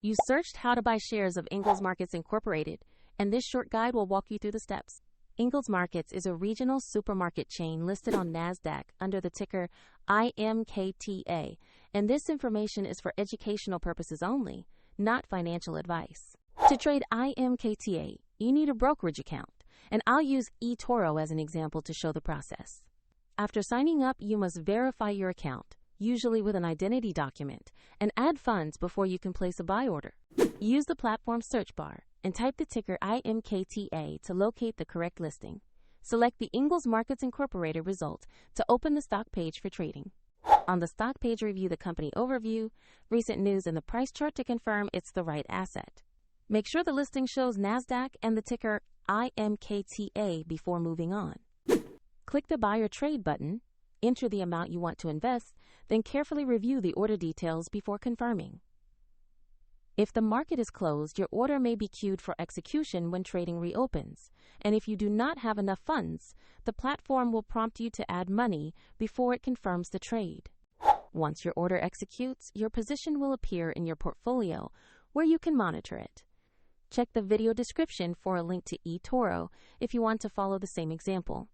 You searched how to buy shares of Ingles Markets Incorporated, and this short guide will walk you through the steps. Ingles Markets is a regional supermarket chain listed on NASDAQ under the ticker IMKTA, and this information is for educational purposes only, not financial advice. To trade IMKTA, you need a brokerage account, and I'll use eToro as an example to show the process. After signing up, you must verify your account, usually with an identity document, and add funds before you can place a buy order. Use the platform search bar and type the ticker IMKTA to locate the correct listing. Select the Ingles Markets Incorporated result to open the stock page for trading. On the stock page, review the company overview, recent news, and the price chart to confirm it's the right asset. Make sure the listing shows NASDAQ and the ticker IMKTA before moving on. Click the Buy or Trade button, enter the amount you want to invest, then carefully review the order details before confirming. If the market is closed, your order may be queued for execution when trading reopens, and if you do not have enough funds, the platform will prompt you to add money before it confirms the trade. Once your order executes, your position will appear in your portfolio where you can monitor it. Check the video description for a link to eToro if you want to follow the same example.